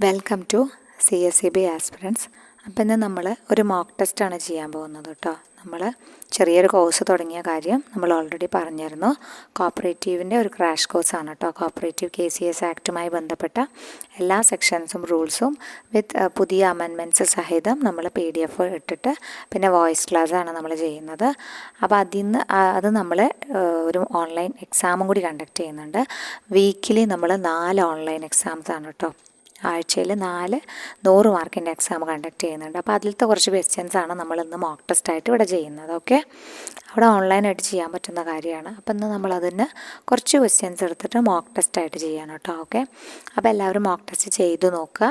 Welcome to CSEB aspirants. അപ്പോൾ ഇന്ന് നമ്മൾ ഒരു മോക്ക് ടെസ്റ്റാണ് ചെയ്യാൻ പോകുന്നത് കേട്ടോ. നമ്മൾ ചെറിയൊരു കോഴ്സ് തുടങ്ങിയ കാര്യം നമ്മൾ ഓൾറെഡി പറഞ്ഞിരുന്നു. കോപ്പറേറ്റീവിൻ്റെ ഒരു ക്രാഷ് കോഴ്സാണ് കേട്ടോ. കോപ്പറേറ്റീവ് KCS ആക്റ്റുമായി ബന്ധപ്പെട്ട എല്ലാ സെക്ഷൻസും റൂൾസും വിത്ത് പുതിയ അമെൻമെൻറ്റ്സ് സഹിതം നമ്മൾ PDF ഇട്ടിട്ട് പിന്നെ വോയിസ് ക്ലാസ്സാണ് നമ്മൾ ചെയ്യുന്നത്. അപ്പോൾ അത് നമ്മൾ ഒരു ഓൺലൈൻ എക്സാമും കൂടി കണ്ടക്ട് ചെയ്യുന്നുണ്ട്. വീക്കിലി നമ്മൾ 4 ഓൺലൈൻ എക്സാംസാണ് കേട്ടോ. ആഴ്ചയിൽ 4 100 മാർക്കിൻ്റെ എക്സാം കണ്ടക്ട് ചെയ്യുന്നുണ്ട്. അപ്പോൾ അതിലത്തെ കുറച്ച് ക്വസ്റ്റ്യൻസാണ് നമ്മളിന്ന് മോക്ക് ടെസ്റ്റായിട്ട് ഇവിടെ ചെയ്യുന്നത്. ഓക്കെ, അവിടെ ഓൺലൈനായിട്ട് ചെയ്യാൻ പറ്റുന്ന കാര്യമാണ്. അപ്പോൾ ഇന്ന് നമ്മളതിന് കുറച്ച് ക്വസ്റ്റ്യൻസ് എടുത്തിട്ട് മോക്ക് ടെസ്റ്റായിട്ട് ചെയ്യണം കേട്ടോ. ഓക്കെ, അപ്പോൾ എല്ലാവരും മോക്ക് ടെസ്റ്റ് ചെയ്ത് നോക്കുക.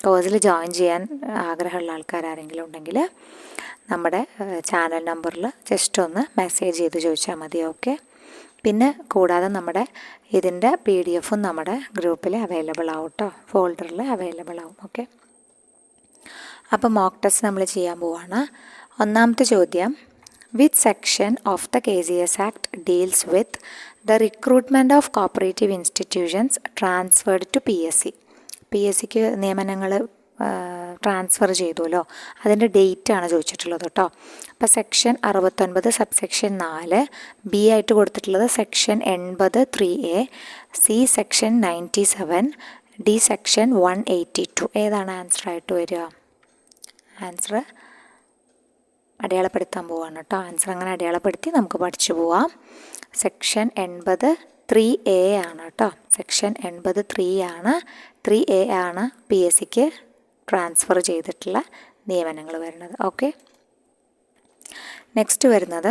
കോഴ്സിൽ ജോയിൻ ചെയ്യാൻ ആഗ്രഹമുള്ള ആൾക്കാരെങ്കിലും ഉണ്ടെങ്കിൽ നമ്മുടെ ചാനൽ നമ്പറിൽ ജസ്റ്റ് ഒന്ന് മെസ്സേജ് ചെയ്ത് ചോദിച്ചാൽ മതി. ഓക്കെ, പിന്നെ കൂടാതെ നമ്മുടെ ഇതിൻ്റെ PDF നമ്മുടെ ഗ്രൂപ്പിൽ അവൈലബിൾ ആവും കേട്ടോ, ഫോൾഡറിൽ അവൈലബിൾ ആവും. ഓക്കെ, അപ്പോൾ മോക്ക് ടെസ്റ്റ് നമ്മൾ ചെയ്യാൻ പോവാണ്. ഒന്നാമത്തെ ചോദ്യം, which section of the KCS act deals with the recruitment of cooperative institutions transferred to PSCക്ക് നിയമനങ്ങൾ ട്രാൻസ്ഫർ ചെയ്തുവല്ലോ, അതിൻ്റെ ഡേറ്റാണ് ചോദിച്ചിട്ടുള്ളത് കേട്ടോ. അപ്പോൾ സെക്ഷൻ 69 സബ്സെക്ഷൻ 4, B ആയിട്ട് കൊടുത്തിട്ടുള്ളത് section 80 3A, C section 97, D section 182. ഏതാണ് ആൻസർ ആയിട്ട് വരിക? ആൻസർ അടയാളപ്പെടുത്താൻ പോവാണ് കേട്ടോ. ആൻസർ അങ്ങനെ അടയാളപ്പെടുത്തി നമുക്ക് പഠിച്ചു പോവാം. സെക്ഷൻ 80 3A ആണ് കേട്ടോ. സെക്ഷൻ 80 3 ആണ്. 3A ആണ് PSCക്ക് ട്രാൻസ്ഫർ ചെയ്തിട്ടുള്ള നിയമനങ്ങൾ വരുന്നത്. ഓക്കെ, നെക്സ്റ്റ് വരുന്നത്,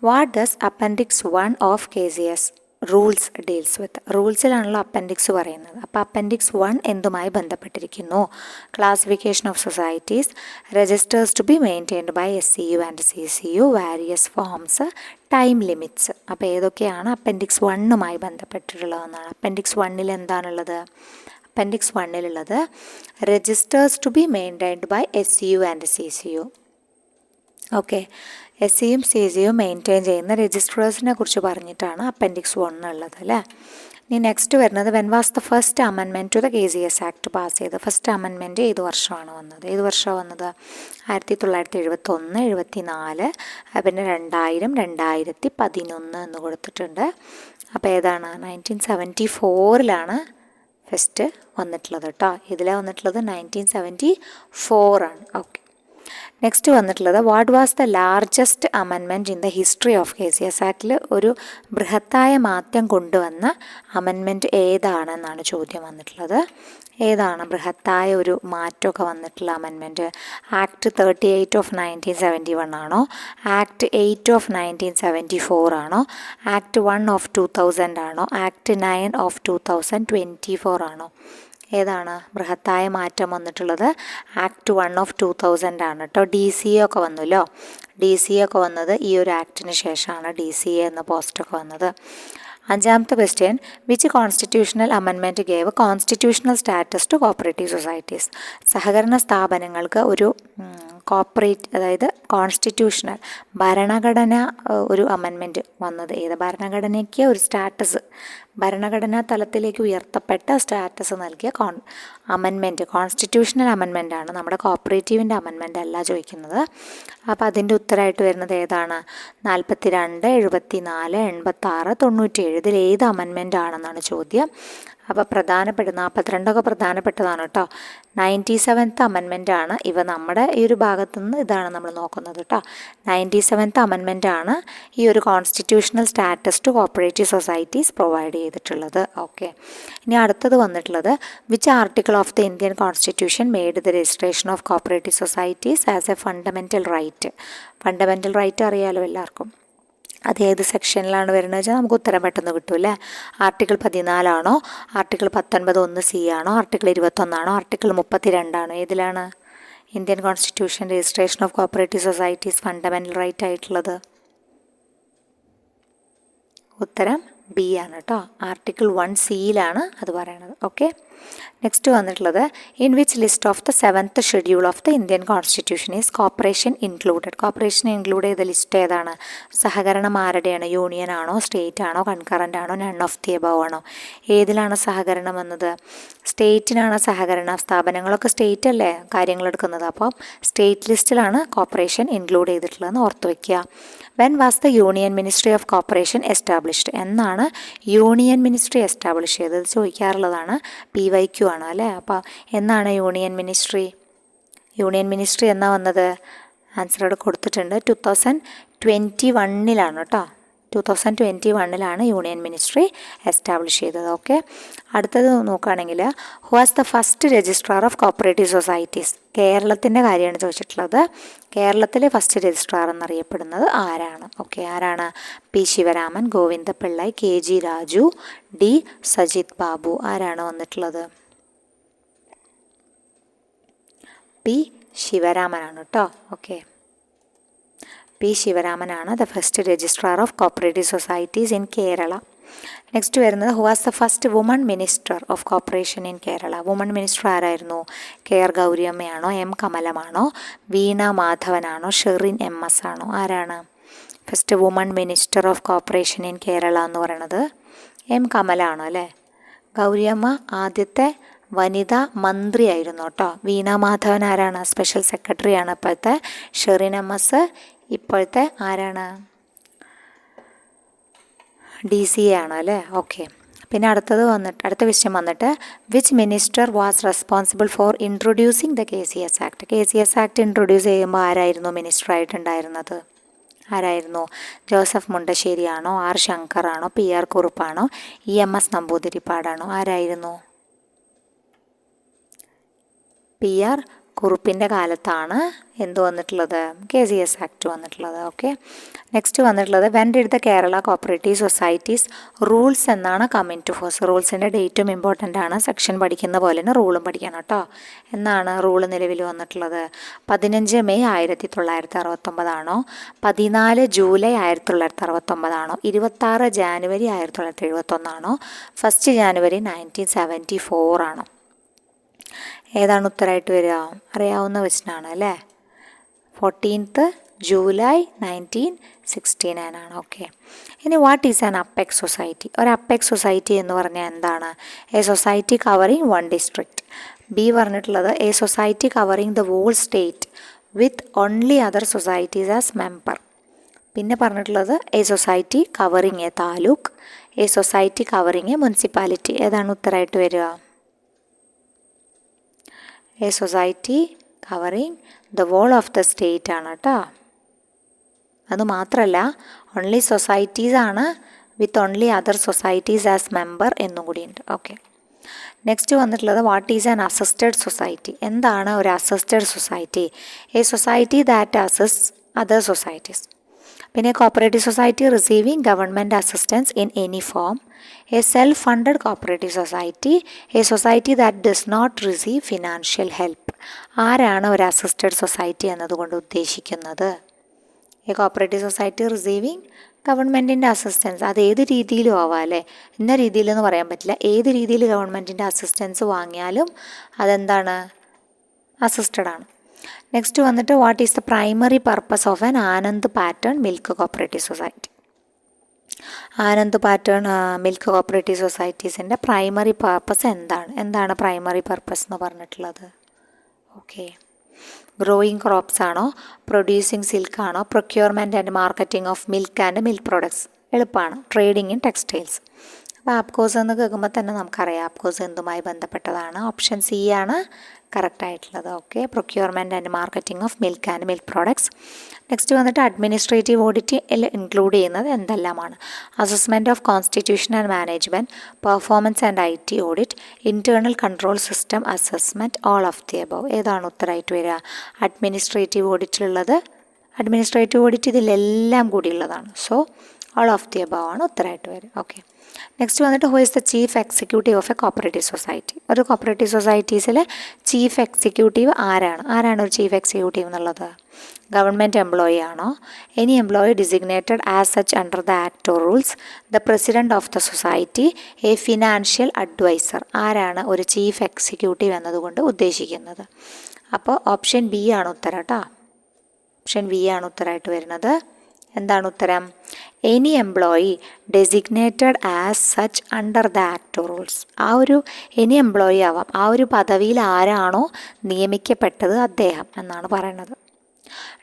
what does appendix 1 of KCS rules deals with? റൂൾസിലാണല്ലോ അപ്പൻഡിക്സ് പറയുന്നത്. അപ്പോൾ അപ്പൻഡിക്സ് 1 എന്തുമായി ബന്ധപ്പെട്ടിരിക്കുന്നു? Classification of societies, registers to be maintained by SCU and CCU, various forms, time limits. അപ്പോൾ ഏതൊക്കെയാണ് അപ്പൻഡിക്സ് 1മായി ബന്ധപ്പെട്ടിട്ടുള്ളതെന്നാണ്. അപ്പൻഡിക്സ് 1ൽ എന്താണുള്ളത്? അപ്പൻഡിക്സ് 1ലുള്ളത് registers to be maintained by SCU and CCU. Okay, SCUയും CCUയും മെയിൻറ്റെയിൻ ചെയ്യുന്ന രജിസ്ട്രേഴ്സിനെ കുറിച്ച് പറഞ്ഞിട്ടാണ് അപ്പൻഡിക്സ് 1 ഉള്ളത് അല്ലേ. ഇനി നെക്സ്റ്റ് വരുന്നത്, when was the first amendment to the KCS act pass ചെയ്ത്? ഫസ്റ്റ് അമെൻമെൻറ്റ് ഏത് വർഷമാണ് വന്നത്? ഏത് വർഷമാണ് വന്നത്? 1971, 74, പിന്നെ 2000, 2011 എന്ന് കൊടുത്തിട്ടുണ്ട്. അപ്പോൾ ഏതാണ്? 1974ലാണ് ഫസ്റ്റ് വന്നിട്ടുള്ളത് കേട്ടോ. ഇതിലാണ് വന്നിട്ടുള്ളത് 1974 ആണ്. ഓക്കെ, നെക്സ്റ്റ് വന്നിട്ടുള്ളത്, what was the largest amendment in the history of KCS ആക്ടിൽ ഒരു ബൃഹത്തായ മാറ്റം കൊണ്ടുവന്ന അമെൻമെൻറ്റ് ഏതാണെന്നാണ് ചോദ്യം വന്നിട്ടുള്ളത്. ഏതാണ് ബൃഹത്തായ ഒരു മാറ്റമൊക്കെ വന്നിട്ടുള്ള അമെൻമെൻറ്റ്? ആക്ട് 38 ഓഫ് 1971 ആണോ? ആക്ട് 8 ഓഫ് 1974 ആണോ? ആക്ട് 1 ഓഫ് 2000 ആണോ? ആക്ട് 9 ഓഫ് 2024 ആണോ? ഏതാണ് ബൃഹത്തായ മാറ്റം വന്നിട്ടുള്ളത്? ആക്ട് 1 ഓഫ് 2000 ആണ് കേട്ടോ. DCA ഒക്കെ വന്നല്ലോ. DCA ഒക്കെ വന്നത് ഈ ഒരു ആക്ടിന് ശേഷമാണ്. DCA എന്ന പോസ്റ്റൊക്കെ വന്നത്. അഞ്ചാമത്തെ question, which constitutional amendment gave constitutional status to cooperative societies? സഹകരണ സ്ഥാപനങ്ങൾക്ക് ഒരു കോപ്പറേറ്റ്, അതായത് കോൺസ്റ്റിറ്റ്യൂഷണൽ ഭരണഘടന ഒരു അമെൻമെൻറ്റ് വന്നത് ഏത്? ഭരണഘടനയ്ക്ക് ഒരു സ്റ്റാറ്റസ്, ഭരണഘടനാ തലത്തിലേക്ക് ഉയർത്തപ്പെട്ട സ്റ്റാറ്റസ് നൽകിയ അമെൻമെൻറ്റ്, കോൺസ്റ്റിറ്റ്യൂഷണൽ അമെൻമെൻ്റ് ആണ്. നമ്മുടെ കോപ്പറേറ്റീവിൻ്റെ അമെൻമെൻ്റ് അല്ല ചോദിക്കുന്നത്. അപ്പോൾ അതിൻ്റെ ഉത്തരമായിട്ട് വരുന്നത് ഏതാണ്? 42, 74, 86, 97. ഇതിൽ ഏത് അമെൻമെൻ്റ് ആണെന്നാണ് ചോദ്യം. അപ്പോൾ 42ഒക്കെ പ്രധാനപ്പെട്ടതാണ് കേട്ടോ. 97th അമെൻമെൻ്റ് ആണ് ഇവ. നമ്മുടെ ഈ ഒരു ഭാഗത്തുനിന്ന് ഇതാണ് നമ്മൾ നോക്കുന്നത് കേട്ടോ. 97th അമെൻമെൻ്റ് ആണ് ഈ ഒരു constitutional status to cooperative societies provide ചെയ്തിട്ടുള്ളത്. ഓക്കെ, ഇനി അടുത്തത് വന്നിട്ടുള്ളത്, which article of the Indian constitution made the registration of cooperative societies as a fundamental right? Fundamental right അറിയാലോ എല്ലാവർക്കും. അത് ഏത് സെക്ഷനിലാണ് വരുന്നത് വെച്ചാൽ നമുക്ക് ഉത്തരം പെട്ടെന്ന് കിട്ടും അല്ലേ. ആർട്ടിക്കിൾ 14 ആണോ? ആർട്ടിക്കിൾ 19 1C ആണോ? ആർട്ടിക്കിൾ 21 ആണോ? ആർട്ടിക്കിൾ 32 ആണോ? ഏതിലാണ് Indian constitution registration of cooperative societies fundamental right ആയിട്ടുള്ളത്? ഉത്തരം B ആണ് കേട്ടോ. ആർട്ടിക്കിൾ 1Cയിലാണ് അത് പറയണത്. ഓക്കെ, നെക്സ്റ്റ് വന്നിട്ടുള്ളത് in which list of the 7th schedule of the Indian constitution is cooperation included. Cooperation include ചെയ്ത ലിസ്റ്റ് ഏതാണ്? സഹകരണം ആരുടെയാണ്? യൂണിയൻ ആണോ, സ്റ്റേറ്റ് ആണോ, കൺകറൻ്റ് ആണോ, നൺ ഓഫ് ദി എബവ് ആണോ? ഏതിലാണ് സഹകരണം എന്നത്? സ്റ്റേറ്റിനാണ് സഹകരണ സ്ഥാപനങ്ങളൊക്കെ സ്റ്റേറ്റ് അല്ലേ കാര്യങ്ങൾ എടുക്കുന്നത്. അപ്പം സ്റ്റേറ്റ് ലിസ്റ്റിലാണ് കോപ്പറേഷൻ ഇൻക്ലൂഡ് ചെയ്തിട്ടുള്ളതെന്ന് ഓർത്ത് വയ്ക്കുക. When was the union ministry of cooperation established? എന്നാണ് യൂണിയൻ മിനിസ്ട്രി എസ്റ്റാബ്ലിഷ് ചെയ്തത്? ചോദിക്കാറുള്ളതാണ്. PYQ ആണ് അല്ലേ. അപ്പോൾ എന്നാണ് യൂണിയൻ മിനിസ്ട്രി എന്നാ വന്നത്? ആൻസർ അവിടെ കൊടുത്തിട്ടുണ്ട്. 2021 കേട്ടോ. 2021 യൂണിയൻ മിനിസ്ട്രി എസ്റ്റാബ്ലിഷ് ചെയ്തത്. ഓക്കെ, അടുത്തത് നോക്കുകയാണെങ്കിൽ who was the first registrar of cooperative societies? കേരളത്തിൻ്റെ കാര്യമാണ് ചോദിച്ചിട്ടുള്ളത്. കേരളത്തിലെ ഫസ്റ്റ് രജിസ്ട്രാർ എന്നറിയപ്പെടുന്നത് ആരാണ്? ഓക്കെ, ആരാണ്? P. Sivaraman, ഗോവിന്ദപിള്ളൈ, KG Raju, D. Sajith Babu. ആരാണ് വന്നിട്ടുള്ളത്? P. ശിവരാമനാണ് കേട്ടോ. Okay, P. ശിവരാമനാണ് the first registrar of cooperative societies in Kerala. Next വരുന്നത് who was the first woman minister of cooperation in Kerala? Woman minister ആരായിരുന്നു? KR ഗൗരിയമ്മയാണോ, M. കമലമാണോ, വീണ മാധവനാണോ, ഷെറിൻ MS ആണോ? ആരാണ് first woman minister of cooperation in Kerala എന്ന് പറയുന്നത്? M. കമല ആണോ അല്ലേ. ഗൗരിയമ്മ ആദ്യത്തെ വനിതാ മന്ത്രിയായിരുന്നു കേട്ടോ. വീണ മാധവൻ ആരാണ്? സ്പെഷ്യൽ സെക്രട്ടറിയാണ് ഇപ്പോഴത്തെ. ഷെറിൻ MS ഇപ്പോഴത്തെ ആരാണ്? DCA ആണ് അല്ലേ. ഓക്കെ, പിന്നെ അടുത്ത വിഷയം വന്നിട്ട് which minister was responsible for introducing the KCS act? KCS act introduce ചെയ്യുമ്പോൾ ആരായിരുന്നു മിനിസ്റ്റർ ആയിട്ടുണ്ടായിരുന്നത്? ആരായിരുന്നു? ജോസഫ് മുണ്ടശ്ശേരി ആണോ, R. ശങ്കർ ആണോ, PR കുറുപ്പാണോ, EMS നമ്പൂതിരിപ്പാടാണോ? ആരായിരുന്നു? PR കുറുപ്പിൻ്റെ കാലത്താണ് എന്ത് വന്നിട്ടുള്ളത്? KCS ആക്ട് വന്നിട്ടുള്ളത്. ഓക്കെ, നെക്സ്റ്റ് വന്നിട്ടുള്ളത് when did the Kerala cooperative societies rules എന്നാണ് കമ്മിങ് ടു ഫോഴ്സ്? റൂൾസിൻ്റെ ഡേറ്റും ഇമ്പോർട്ടൻ്റ് ആണ്. സെക്ഷൻ പഠിക്കുന്ന പോലെ തന്നെ റൂളും പഠിക്കണം കേട്ടോ. എന്നാണ് റൂള് നിലവിൽ വന്നിട്ടുള്ളത്? 15 മെയ് 1969 ആണോ, 14 ജൂലൈ 1969 ആണോ, 26 ജാനുവരി 1971 ആണോ, 1 ജാനുവരി 1974 ആണോ? ഏതാണ് ഉത്തരമായിട്ട് വരിക? അറിയാവുന്ന ക്വസ്റ്റ്യനാണ് അല്ലേ. 14th ജൂലൈ 1969 ആണ്. ഓക്കെ, ഇനി what is an apex society? ഒരു അപ്പെക്സ് സൊസൈറ്റി എന്ന് പറഞ്ഞാൽ എന്താണ്? A society covering 1 district. B പറഞ്ഞിട്ടുള്ളത് a society covering the whole state with only other societies as member. പിന്നെ പറഞ്ഞിട്ടുള്ളത് a society covering a taluk, a society covering a municipality. ഏതാണ് ഉത്തരമായിട്ട് വരിക? A society covering the whole of the state ആണ് കേട്ടോ. അതുമാത്രമല്ല only societies ആണ് with only other societies as member എന്നും കൂടിയുണ്ട്. ഓക്കെ, നെക്സ്റ്റ് വന്നിട്ടുള്ളത് what is an assisted society? എന്താണ് ഒരു assisted society? A society that assist other societies. പിന്നെ cooperative society receiving government assistance in any form. A self funded cooperative society, a society that does not receive financial help. ആരാണ് ഒരു assisted society എന്നതുകൊണ്ട് ഉദ്ദേശിക്കുന്നത്? A cooperative society receiving ഗവൺമെൻറ്റിൻ്റെ assistance. അത് ഏത് രീതിയിലും ആവാം അല്ലേ, ഇന്ന രീതിയിലെന്ന് പറയാൻ പറ്റില്ല. ഏത് രീതിയിൽ ഗവൺമെൻറ്റിൻ്റെ അസിസ്റ്റൻസ് വാങ്ങിയാലും അതെന്താണ്? അസിസ്റ്റഡ് ആണ്. നെക്സ്റ്റ് വന്നിട്ട് what is the primary purpose of an Anand pattern milk cooperative society? Anand pattern milk cooperative സൊസൈറ്റീസിൻ്റെ പ്രൈമറി പർപ്പസ് എന്താണ് പ്രൈമറി പർപ്പസ് എന്ന് പറഞ്ഞിട്ടുള്ളത്? ഓക്കെ, ഗ്രോയിങ് ക്രോപ്സ് ആണോ, പ്രൊഡ്യൂസിങ് സിൽക്ക് ആണോ, procurement and marketing of milk and milk products? എളുപ്പമാണ്, trading in textiles. അപ്പോൾ APCOS എന്ന് കേൾക്കുമ്പോൾ തന്നെ നമുക്കറിയാം ആപ്കോസ് എന്തുമായി ബന്ധപ്പെട്ടതാണ്. ഓപ്ഷൻ C ആണ് കറക്റ്റ് ആയിട്ടുള്ളത്. Okay, procurement and marketing of milk and milk products. Next വന്നിട്ട് അഡ്മിനിസ്ട്രേറ്റീവ് ഓഡിറ്റിൽ ഇൻക്ലൂഡ് ചെയ്യുന്നത് എന്തെല്ലാമാണ്? Assessment of constitution and management, performance and IT audit, internal control system assessment, all of the above. ഏതാണ് ഉത്തരമായിട്ട് വരിക? Administrative ഓഡിറ്റിലുള്ളത്. Administrative audit ഇതിലെല്ലാം കൂടിയുള്ളതാണ്. So all of the above ആണ് ഉത്തരമായിട്ട് വരിക. ഓക്കെ, നെക്സ്റ്റ് വന്നിട്ട് who is the chief executive of a cooperative society? ഒരു കോപ്പറേറ്റീവ് സൊസൈറ്റീസിലെ ചീഫ് എക്സിക്യൂട്ടീവ് ആരാണ് ഒരു ചീഫ് എക്സിക്യൂട്ടീവ് എന്നുള്ളത്? ഗവൺമെൻറ് എംപ്ലോയി ആണോ? Any employee designated as such under the act or rules, the president of the society, a financial adviser. ആരാണ് ഒരു chief executive എന്നതുകൊണ്ട് ഉദ്ദേശിക്കുന്നത്? അപ്പോൾ ഓപ്ഷൻ ബി ആണ് ഉത്തരം കേട്ടോ. ഓപ്ഷൻ ബി ആണ് ഉത്തരമായിട്ട് വരുന്നത്. എന്താണ് ഉത്തരം? Any employee designated as such under the act or rules. ആ ഒരു എനി എംപ്ലോയി ആവാം, ആ ഒരു പദവിയിൽ ആരാണോ നിയമിക്കപ്പെട്ടത് അദ്ദേഹം എന്നാണ് പറയുന്നത്.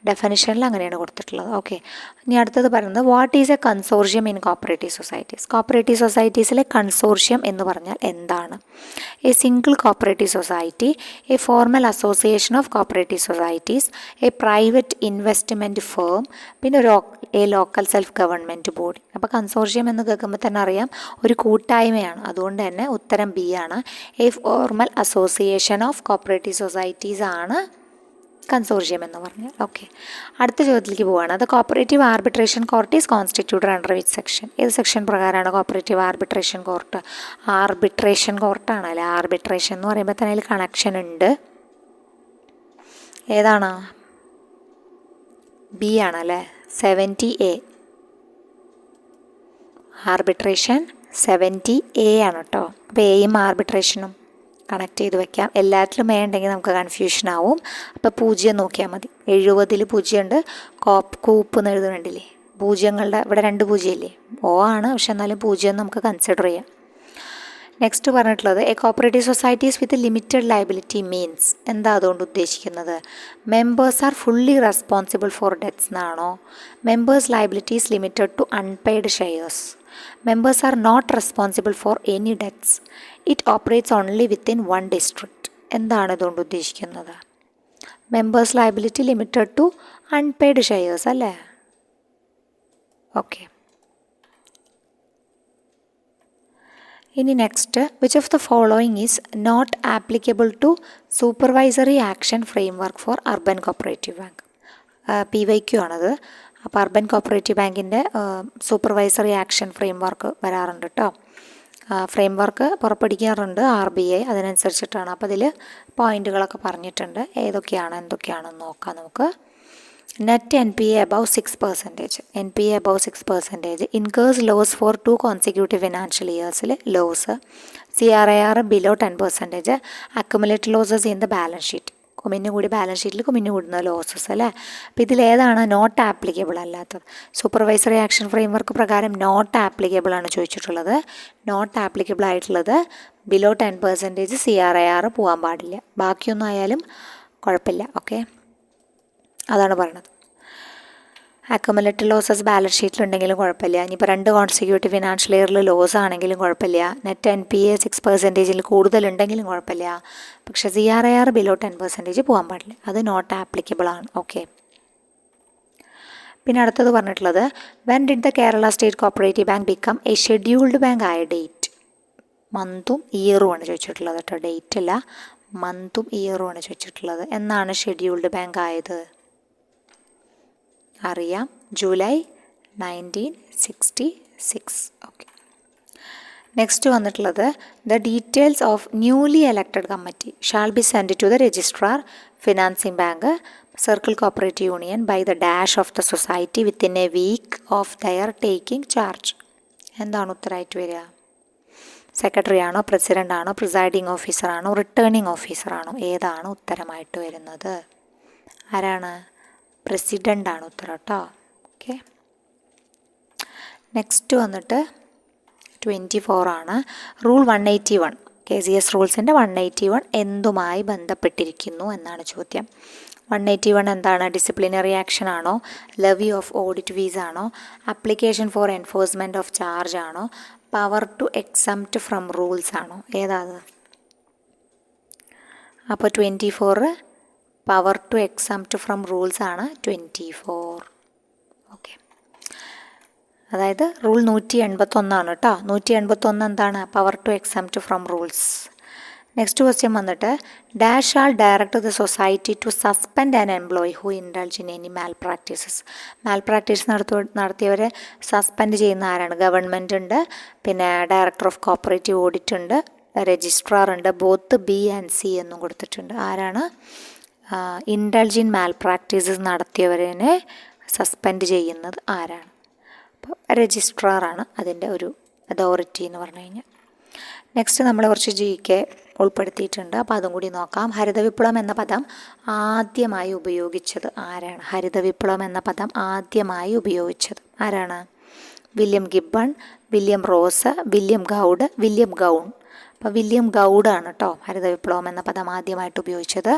ഡെഫിനിഷനിൽ അങ്ങനെയാണ് കൊടുത്തിട്ടുള്ളത്. ഓക്കെ, ഇനി അടുത്തത് പറയുന്നത് what is a consortium in cooperative societies. Cooperative സൊസൈറ്റീസിലെ കൺസോർഷ്യം എന്ന് പറഞ്ഞാൽ എന്താണ്? A single cooperative society, a formal association of cooperative societies, a private investment firm, പിന്നെ a local self government body. അപ്പോൾ കൺസോർഷ്യം എന്ന് കേൾക്കുമ്പോൾ തന്നെ അറിയാം ഒരു കൂട്ടായ്മയാണ്. അതുകൊണ്ട് തന്നെ ഉത്തരം ബി ആണ്. A formal association of cooperative societies ആണ് കൺസോർഷ്യം എന്ന് പറഞ്ഞാൽ. ഓക്കെ, അടുത്ത ചോദ്യത്തിലേക്ക് പോവുകയാണ്. അത് cooperative arbitration court is constituted under which section? ഏത് സെക്ഷൻ പ്രകാരമാണ് കോപ്പറേറ്റീവ് ആർബിട്രേഷൻ കോർട്ട്? ആർബിട്രേഷൻ കോർട്ടാണ് അല്ലേ. ആർബിട്രേഷൻ എന്ന് പറയുമ്പോൾ തന്നെ അതിൽ കണക്ഷൻ ഉണ്ട്. ഏതാണ്? ബി ആണല്ലേ, 70A. ആർബിട്രേഷൻ 70A ആണ് കേട്ടോ. അപ്പോൾ എയും ആർബിട്രേഷനും കണക്ട് ചെയ്ത് വെക്കാം. എല്ലാത്തിലും ഉണ്ടെങ്കിൽ നമുക്ക് കൺഫ്യൂഷൻ ആവും. അപ്പോൾ 0 നോക്കിയാൽ മതി. 70 0 ഉണ്ട്. കൂപ്പ് എന്ന് എഴുതുന്നുണ്ടില്ലേ, പൂജ്യങ്ങളുടെ ഇവിടെ 2 0 ഇല്ലേ. ഓ ആണ്, പക്ഷെ എന്നാലും 0 നമുക്ക് കൺസിഡർ ചെയ്യാം. നെക്സ്റ്റ് പറഞ്ഞിട്ടുള്ളത് a cooperative societies with limited liability means. എന്താ അതുകൊണ്ട് ഉദ്ദേശിക്കുന്നത്? Members are fully responsible for debts എന്നാണോ? Members liabilities limited to unpaid shares. Members are not responsible for any debts. It operates only within one district. എന്താണ് ഇതുകൊണ്ട് ഉദ്ദേശിക്കുന്നത്? Members liability limited to unpaid shares അല്ലേ. Okay, ഇനി next which of the following is not applicable to supervisory action framework for urban cooperative bank. PYQ ആണത്. അപ്പോൾ urban cooperative ബാങ്കിൻ്റെ supervisory action framework വരാറുണ്ട് കേട്ടോ. ഫ്രെയിംവർക്ക് പുറപ്പെടുവിക്കാറുണ്ട് RBI, അതിനനുസരിച്ചിട്ടാണ്. അപ്പോൾ അതിൽ പോയിന്റുകളൊക്കെ പറഞ്ഞിട്ടുണ്ട്. ഏതൊക്കെയാണ് എന്തൊക്കെയാണെന്ന് നോക്കാം നമുക്ക്. Net NPA above 6%. NPA above 6%. Incurs loss for 2 consecutive financial yearsൽ loss. CRAR below 10%. Accumulated losses in the balance sheet. കുമിഞ്ഞുകൂടി ബാലൻസ് ഷീറ്റിൽ കുമിഞ്ഞുകൂടുന്ന ലോസസ് അല്ലേ. അപ്പോൾ ഇതിലേതാണ് നോട്ട് ആപ്ലിക്കബിൾ അല്ലാത്തത്? സൂപ്പർവൈസറി ആക്ഷൻ ഫ്രെയിംവർക്ക് പ്രകാരം നോട്ട് ആപ്ലിക്കബിൾ ആണ് ചോദിച്ചിട്ടുള്ളത്. നോട്ട് ആപ്ലിക്കബിൾ ആയിട്ടുള്ളത് ബിലോ 10% CRAR പോകാൻ പാടില്ല. ബാക്കിയൊന്നും ആയാലും കുഴപ്പമില്ല. ഓക്കെ, അതാണ് പറയണത്. അക്യുമുലേറ്റഡ് ലോസസ് ബാലൻസ് ഷീറ്റിലുണ്ടെങ്കിലും കുഴപ്പമില്ല. ഇനിയിപ്പോൾ 2 കോൺസിക്യൂട്ടീവ് ഫിനാൻഷ്യൽ ഇയറിൽ ലോസ് ആണെങ്കിലും കുഴപ്പമില്ല. നെറ്റ് NPA 6%-ൽ കൂടുതലുണ്ടെങ്കിലും കുഴപ്പമില്ല. പക്ഷേ CRAR ബിലോ 10% പോകാൻ പാടില്ല. അത് നോട്ട് ആപ്ലിക്കബിൾ ആണ്. ഓക്കെ, പിന്നെ അടുത്തത് പറഞ്ഞിട്ടുള്ളത് when did the Kerala state cooperative bank become A scheduled bank ആയ ഡേറ്റ്. മന്തും ഇയറുമാണ് ചോദിച്ചിട്ടുള്ളത് കേട്ടോ. ഡേറ്റ് അല്ല, മന്തും ഇയറുമാണ് ചോദിച്ചിട്ടുള്ളത്. എന്നാണ് ഷെഡ്യൂൾഡ് ബാങ്ക് ആയത്? അറിയാം, ജൂലൈ 1966. ഓക്കെ, നെക്സ്റ്റ് വന്നിട്ടുള്ളത് the details of newly elected committee shall be send to the registrar financing bank circle cooperative union by the dash of the society within a week of their taking charge. എന്താണ് ഉത്തരമായിട്ട് വരിക? Secretary ആണോ, president ആണോ, presiding officer ആണോ, returning officer ആണോ? ഏതാണ് ഉത്തരമായിട്ട് വരുന്നത്? ആരാണ്? പ്രസിഡൻ്റ് ആണ് ഉത്തരം കേട്ടോ. ഓക്കെ, നെക്സ്റ്റ് വന്നിട്ട് 24 ആണ്. റൂൾ 181 KCS റൂൾസിൻ്റെ 181 എന്തുമായി ബന്ധപ്പെട്ടിരിക്കുന്നു എന്നാണ് ചോദ്യം. 181 എന്താണ്? ഡിസിപ്ലിനറി ആക്ഷൻ ആണോ, ലെവി ഓഫ് ഓഡിറ്റ് ഫീസ് ആണോ, application for enforcement of charge ആണോ, power to exempt from rules ആണോ? ഏതാണ്? അപ്പോൾ 24 power to exempt from rules ആണ് 24. ഓക്കെ, അതായത് റൂൾ 181 ആണ് കേട്ടോ. 181 എന്താണ്? Power to exempt from rules. Next question വന്നിട്ട് dash shall direct the society to suspend an employee who indulge in any malpractices. Malpractice നടത്തിയവരെ suspend ചെയ്യുന്ന ആരാണ്? Government ഉണ്ട്, പിന്നെ ഡയറക്ടർ ഓഫ് കോപ്പറേറ്റീവ് ഓഡിറ്റ് ഉണ്ട്, രജിസ്ട്രാർ ഉണ്ട്. Both B and C എന്നും കൊടുത്തിട്ടുണ്ട്. ആരാണ്? ഇൻഡൾജിൻ മാൽ പ്രാക്ടീസസ് നടത്തിയവരെ സസ്പെൻഡ് ചെയ്യുന്നത് ആരാണ്? അപ്പോൾ രജിസ്ട്രാറാണ് അതിൻ്റെ ഒരു അതോറിറ്റി എന്ന് പറഞ്ഞു കഴിഞ്ഞാൽ. നെക്സ്റ്റ് നമ്മൾ കുറച്ച് GK ഉൾപ്പെടുത്തിയിട്ടുണ്ട്, അപ്പോൾ അതും കൂടി നോക്കാം. ഹരിതവിപ്ലവം എന്ന പദം ആദ്യമായി ഉപയോഗിച്ചത് ആരാണ്? ഹരിതവിപ്ലവം എന്ന പദം ആദ്യമായി ഉപയോഗിച്ചത് ആരാണ്? William Gibbon, William Ross, William Gaud, William gown. അപ്പോൾ വില്യം ഗൗഡാണ് കേട്ടോ ഹരിതവിപ്ലവം എന്ന പദം ആദ്യമായിട്ട് ഉപയോഗിച്ചത്.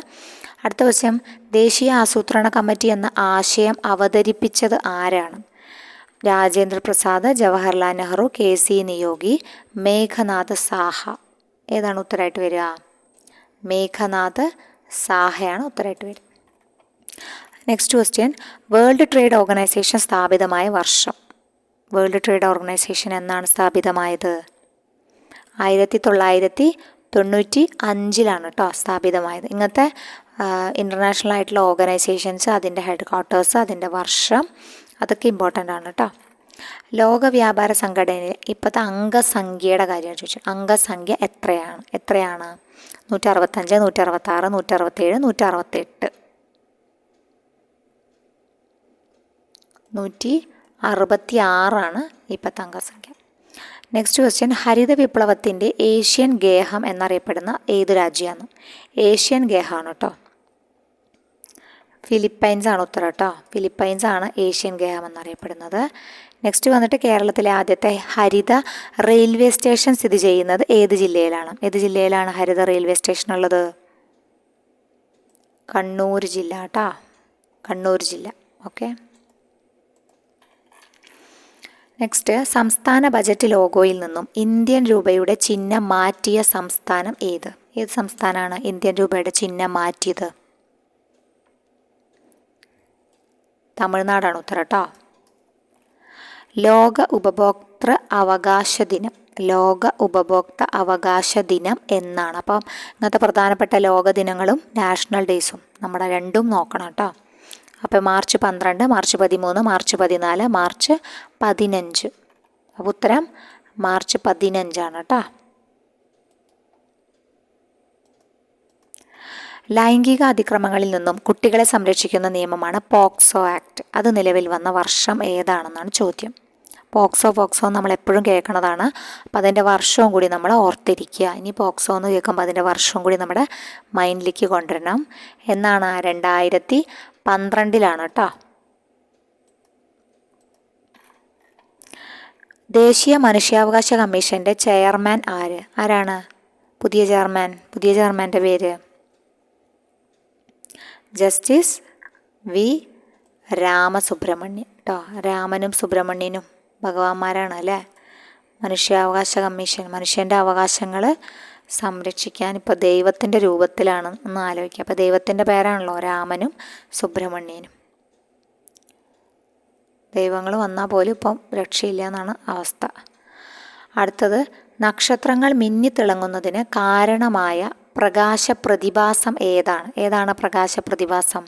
അടുത്ത ക്വസ്റ്റ്യൻ, ദേശീയ ആസൂത്രണ കമ്മിറ്റി എന്ന ആശയം അവതരിപ്പിച്ചത് ആരാണ്? രാജേന്ദ്ര പ്രസാദ്, ജവഹർലാൽ നെഹ്റു, KC നിയോഗി, മേഘനാഥ് സാഹ. ഏതാണ് ഉത്തരമായിട്ട് വരിക? മേഘനാഥ് സാഹയാണ് ഉത്തരമായിട്ട് വരിക. Next question, world trade organisation സ്ഥാപിതമായ വർഷം. വേൾഡ് ട്രേഡ് ഓർഗനൈസേഷൻ എന്നാണ് സ്ഥാപിതമായത്? 1995 കേട്ടോ സ്ഥാപിതമായത്. ഇങ്ങനത്തെ ഇൻ്റർനാഷണൽ ആയിട്ടുള്ള ഓർഗനൈസേഷൻസ്, അതിൻ്റെ ഹെഡ് ക്വാർട്ടേഴ്സ്, അതിൻ്റെ വർഷം, അതൊക്കെ ഇമ്പോർട്ടൻ്റ് ആണ് കേട്ടോ. ലോക വ്യാപാര സംഘടനയിൽ ഇപ്പോഴത്തെ അംഗസംഖ്യയുടെ കാര്യമാണ് ചോദിച്ചത്. അംഗസംഖ്യ എത്രയാണ്? 165, 166, 167, 168. 166 ഇപ്പോഴത്തെ അംഗസംഖ്യ. നെക്സ്റ്റ് ക്വസ്റ്റ്യൻ, ഹരിത വിപ്ലവത്തിൻ്റെ ഏഷ്യൻ ഗേഹം എന്നറിയപ്പെടുന്ന ഏത് രാജ്യമാണ്? ഏഷ്യൻ ഗേഹമാണ് കേട്ടോ. ഫിലിപ്പൈൻസ് ആണ് ഉത്തരം കേട്ടോ. ഫിലിപ്പൈൻസ് ആണ് ഏഷ്യൻ ഗേഹം എന്നറിയപ്പെടുന്നത്. നെക്സ്റ്റ് വന്നിട്ട്, കേരളത്തിലെ ആദ്യത്തെ ഹരിത റെയിൽവേ സ്റ്റേഷൻ സ്ഥിതി ചെയ്യുന്നത് ഏത് ജില്ലയിലാണ്? ഏത് ജില്ലയിലാണ് ഹരിത റെയിൽവേ സ്റ്റേഷൻ ഉള്ളത്? കണ്ണൂർ ജില്ല കേട്ടോ. കണ്ണൂർ ജില്ല. ഓക്കെ. നെക്സ്റ്റ്, സംസ്ഥാന ബജറ്റ് ലോഗോയിൽ നിന്നും ഇന്ത്യൻ രൂപയുടെ ചിഹ്നം മാറ്റിയ സംസ്ഥാനം ഏത്? ഏത് സംസ്ഥാനമാണ് ഇന്ത്യൻ രൂപയുടെ ചിഹ്നം മാറ്റിയത്? തമിഴ്നാടാണ് ഉത്തരം കേട്ടോ. ലോക ഉപഭോക്തൃ അവകാശ ദിനം. ലോക ഉപഭോക്തൃ അവകാശ ദിനം എന്നാണ്. അപ്പം ഇന്നത്തെ പ്രധാനപ്പെട്ട ലോക ദിനങ്ങളും നാഷണൽ ഡേയ്സും നമ്മുടെ രണ്ടും നോക്കണം കേട്ടോ. അപ്പോൾ മാർച്ച് 12, മാർച്ച് 13, മാർച്ച് 14, മാർച്ച് 15. അപ്പോൾ ഉത്തരം മാർച്ച് 15 കേട്ടോ. ലൈംഗിക അതിക്രമങ്ങളിൽ നിന്നും കുട്ടികളെ സംരക്ഷിക്കുന്ന നിയമമാണ് പോക്സോ ആക്ട്. അത് നിലവിൽ വന്ന വർഷം ഏതാണെന്നാണ് ചോദ്യം. പോക്സോ നമ്മൾ എപ്പോഴും കേൾക്കുന്നതാണ്. അപ്പം അതിൻ്റെ വർഷവും കൂടി നമ്മൾ ഓർത്തിരിക്കുക. ഇനി പോക്സോ എന്ന് കേൾക്കുമ്പോൾ അതിൻ്റെ വർഷവും കൂടി നമ്മുടെ മൈൻഡിലേക്ക് കൊണ്ടുവരണം. എന്നാണ്? 2012 കേട്ടോ. ദേശീയ മനുഷ്യാവകാശ കമ്മീഷൻ്റെ ചെയർമാൻ ആരാണ്? പുതിയ ചെയർമാൻ്റെ പേര് ജസ്റ്റിസ് വി രാമസുബ്രഹ്മണ്യൻ കേട്ടോ. രാമനും സുബ്രഹ്മണ്യനും ഭഗവാന്മാരാണ് അല്ലേ. മനുഷ്യാവകാശ കമ്മീഷൻ മനുഷ്യൻ്റെ അവകാശങ്ങൾ സംരക്ഷിക്കാൻ ഇപ്പോൾ ദൈവത്തിൻ്റെ രൂപത്തിലാണ് എന്ന് ആലോചിക്കുക. അപ്പോൾ ദൈവത്തിൻ്റെ പേരാണല്ലോ രാമനും സുബ്രഹ്മണ്യനും. ദൈവങ്ങൾ വന്നാൽ പോലും ഇപ്പം രക്ഷയില്ല എന്നാണ് അവസ്ഥ. അടുത്തത്, നക്ഷത്രങ്ങൾ മിന്നിത്തിളങ്ങുന്നതിന് കാരണമായ പ്രകാശ പ്രതിഭാസം ഏതാണ്? ഏതാണ് പ്രകാശ പ്രതിഭാസം?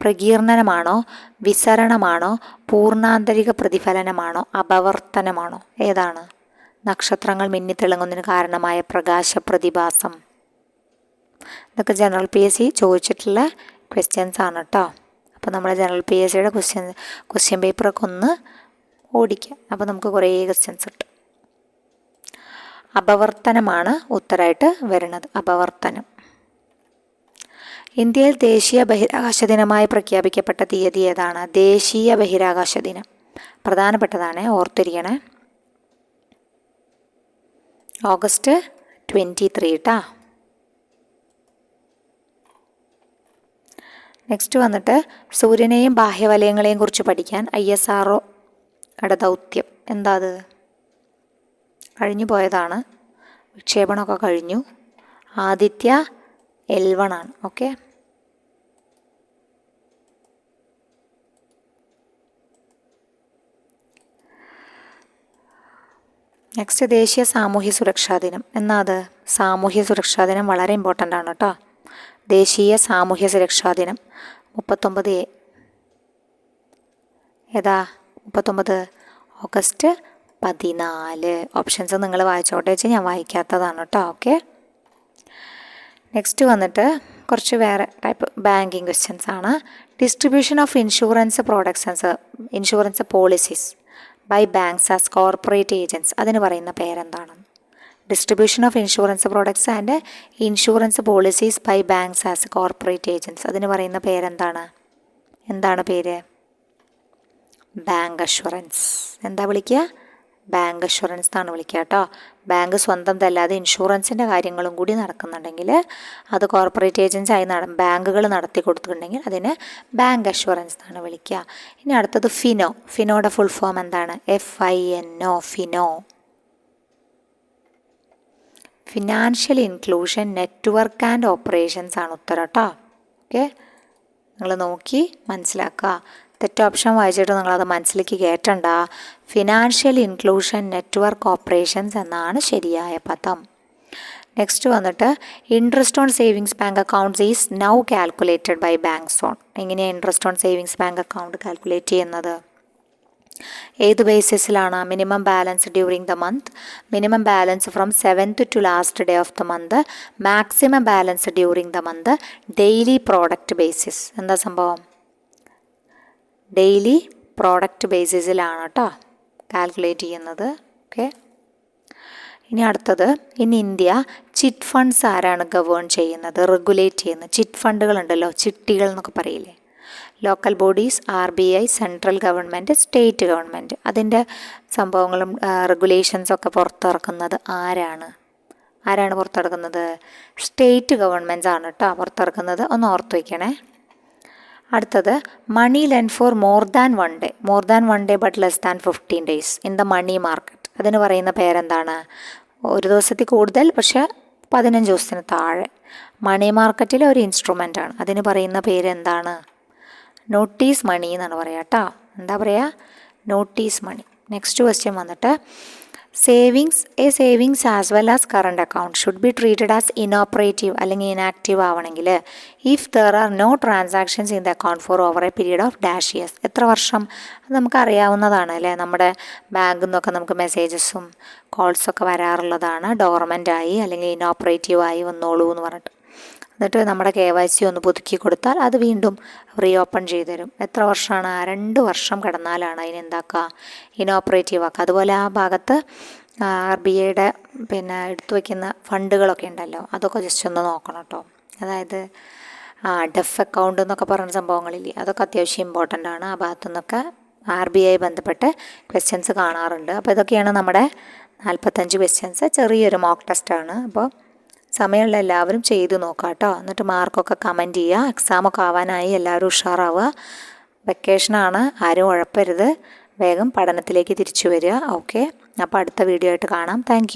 പ്രകീർണനമാണോ, വിസരണമാണോ, പൂർണ്ണാന്തരിക പ്രതിഫലനമാണോ, അപവർത്തനമാണോ? ഏതാണ് നക്ഷത്രങ്ങൾ മിന്നിത്തിളങ്ങുന്നതിന് കാരണമായ പ്രകാശ പ്രതിഭാസം? ഇതൊക്കെ ജനറൽ PSC ചോദിച്ചിട്ടുള്ള ക്വസ്റ്റ്യൻസ് ആണ് കേട്ടോ. അപ്പോൾ നമ്മൾ ജനറൽ PSCയുടെ ക്വസ്റ്റ്യൻ പേപ്പറൊക്കെ ഒന്ന് ഓടിക്കുക. അപ്പോൾ നമുക്ക് കുറേ ക്വസ്റ്റ്യൻസ് കിട്ടും. അപവർത്തനമാണ് ഉത്തരമായിട്ട് വരുന്നത്. അപവർത്തനം. ഇന്ത്യയിൽ ദേശീയ ബഹിരാകാശ ദിനമായി പ്രഖ്യാപിക്കപ്പെട്ട തീയതി ഏതാണ്? ദേശീയ ബഹിരാകാശ ദിനം പ്രധാനപ്പെട്ടതാണ്, ഓർത്തിരിക്കണേ. ഓഗസ്റ്റ് 23 കേട്ടോ. നെക്സ്റ്റ് വന്നിട്ട്, സൂര്യനെയും ബാഹ്യവലയങ്ങളെയും കുറിച്ച് പഠിക്കാൻ ISROയുടെ ദൗത്യം എന്താ? അത് കഴിഞ്ഞു പോയതാണ്. വിക്ഷേപണമൊക്കെ കഴിഞ്ഞു. ആദിത്യ L1 ആണ്. ഓക്കെ. നെക്സ്റ്റ്, ദേശീയ സാമൂഹ്യ സുരക്ഷാ ദിനം എന്നാ? അത് സാമൂഹ്യ സുരക്ഷാ ദിനം വളരെ ഇമ്പോർട്ടൻ്റ് ആണ് കേട്ടോ. ദേശീയ സാമൂഹ്യ സുരക്ഷാ ദിനം 39A. ഏതാ 39? ഓഗസ്റ്റ് 14. ഓപ്ഷൻസ് നിങ്ങൾ വായിച്ചോട്ടെ വെച്ച് ഞാൻ വായിക്കാത്തതാണ് കേട്ടോ. ഓക്കെ. നെക്സ്റ്റ് വന്നിട്ട്, കുറച്ച് വേറെ ടൈപ്പ് ബാങ്കിങ് ക്വസ്റ്റ്യൻസ് ആണ്. Distribution of insurance policies by banks as corporate agents, അതിന് പറയുന്ന പേരെന്താണ്? Distribution of insurance products and insurance policies by banks as corporate agents, അതിന് പറയുന്ന പേരെന്താണ്? എന്താണ് പേര്? Bank assurance. എന്താ വിളിക്കുക? ബാങ്ക് അഷ്വറൻസ് എന്നാണ് വിളിക്കുക കേട്ടോ. ബാങ്ക് സ്വന്തം അല്ലാതെ ഇൻഷുറൻസിൻ്റെ കാര്യങ്ങളും കൂടി നടക്കുന്നുണ്ടെങ്കിൽ അത് കോർപ്പറേറ്റ് ഏജൻസി ആയി ബാങ്കുകൾ നടത്തി കൊടുത്തിട്ടുണ്ടെങ്കിൽ അതിന് ബാങ്ക് അഷ്വറൻസ് എന്നാണ് വിളിക്കുക. ഇനി അടുത്തത് ഫിനോ. ഫിനോയുടെ ഫുൾ ഫോം എന്താണ്? FINO, Fino. Financial inclusion network and operations ആണ് ഉത്തരം കേട്ടോ. ഓക്കെ, നിങ്ങൾ നോക്കി മനസ്സിലാക്കുക. തെറ്റ് ഓപ്ഷൻ വായിച്ചിട്ട് നിങ്ങളത് മനസ്സിലേക്ക് കയറ്റണ്ട. ഫിനാൻഷ്യൽ ഇൻക്ലൂഷൻ നെറ്റ്വർക്ക് ഓപ്പറേഷൻസ് എന്നാണ് ശരിയായ പദം. നെക്സ്റ്റ് വന്നിട്ട് interest on savings bank accounts is now calculated by banks on. എങ്ങനെയാണ് interest on savings bank account calculate ചെയ്യുന്നത്? ഏത് ബേസിസിലാണ്? Minimum balance during the month, minimum balance from 7th to last day of the month, maximum balance during the month, daily product basis. എന്താ സംഭവം? Daily product ബേസിസിലാണ് കേട്ടോ calculate ചെയ്യുന്നത്. Okay, ഇനി അടുത്തത്, in India chit funds ആരാണ് govern ചെയ്യുന്നത്, regulate ചെയ്യുന്നത്? Chit ഫണ്ടുകളുണ്ടല്ലോ, ചിട്ടികൾ എന്നൊക്കെ പറയില്ലേ. Local bodies, RBI, central government, state government. അതിൻ്റെ സംഭവങ്ങളും റെഗുലേഷൻസൊക്കെ പുറത്തിറക്കുന്നത് ആരാണ്? പുറത്തിറക്കുന്നത്? സ്റ്റേറ്റ് ഗവൺമെൻറ്റ്സ് ആണ് കേട്ടോ പുറത്തിറക്കുന്നത്. ഒന്ന് ഓർത്ത് വയ്ക്കണേ. അടുത്തത്, money lend for more than one day but less than 15 days in the money market. അതിന് പറയുന്ന പേരെന്താണ്? ഒരു ദിവസത്തിൽ കൂടുതൽ പക്ഷേ 15 ദിവസത്തിന് താഴെ. മണി മാർക്കറ്റിലെ ഒരു ഇൻസ്ട്രുമെൻ്റ് ആണ്. അതിന് പറയുന്ന പേരെന്താണ്? നോട്ടീസ് മണി എന്നാണ് പറയുക കേട്ടോ. എന്താ പറയുക? Notice money. നെക്സ്റ്റ് ക്വസ്റ്റ്യൻ വന്നിട്ട്, savings as well as current account should be treated as inoperative അല്ലെങ്കിൽ ഇനാക്റ്റീവ് ആവണമെങ്കിൽ if there are no transactions in the account for over a period of -years. എത്ര വർഷം? അത് നമുക്ക് അറിയാവുന്നതാണ് അല്ലേ. നമ്മുടെ ബാങ്കിൽ നിന്നൊക്കെ നമുക്ക് മെസ്സേജസും കോൾസൊക്കെ വരാറുള്ളതാണ്. ഡോർമെൻ്റായി അല്ലെങ്കിൽ ഇനോപ്പറേറ്റീവായി വന്നോളൂ എന്ന് പറഞ്ഞിട്ട്. എന്നിട്ട് നമ്മുടെ KYC ഒന്ന് പുതുക്കി കൊടുത്താൽ അത് വീണ്ടും റീഓപ്പൺ ചെയ്ത് തരും. എത്ര വർഷമാണ്? 2 വർഷം കിടന്നാലാണ് അതിനെന്താക്കുക? ഇനോപ്പറേറ്റീവ് ആക്കുക. അതുപോലെ ആ ഭാഗത്ത് RBIയുടെ എടുത്തു വയ്ക്കുന്ന ഫണ്ടുകളൊക്കെ ഉണ്ടല്ലോ, അതൊക്കെ ജസ്റ്റ് ഒന്ന് നോക്കണം കേട്ടോ. അതായത് ഡെഫ് അക്കൗണ്ട് എന്നൊക്കെ പറയുന്ന സംഭവങ്ങളില്ലേ, അതൊക്കെ അത്യാവശ്യം ഇമ്പോർട്ടൻ്റ് ആണ്. ആ ഭാഗത്തു നിന്നൊക്കെ RBI ബന്ധപ്പെട്ട് ക്വസ്റ്റ്യൻസ് കാണാറുണ്ട്. അപ്പോൾ ഇതൊക്കെയാണ് നമ്മുടെ 45 ക്വസ്റ്റ്യൻസ്. ചെറിയൊരു മോക്ക് ടെസ്റ്റാണ്. അപ്പോൾ സമയമുള്ള എല്ലാവരും ചെയ്ത് നോക്കുക കേട്ടോ. എന്നിട്ട് മാർക്കൊക്കെ കമൻറ്റ് ചെയ്യുക. എക്സാമൊക്കെ ആവാനായി എല്ലാവരും ഉഷാറാവുക. വെക്കേഷനാണ്, ആരും ഉഴപ്പരുത്. വേഗം പഠനത്തിലേക്ക് തിരിച്ചു വരിക. ഓക്കെ, അപ്പോൾ അടുത്ത വീഡിയോ ആയിട്ട് കാണാം. താങ്ക്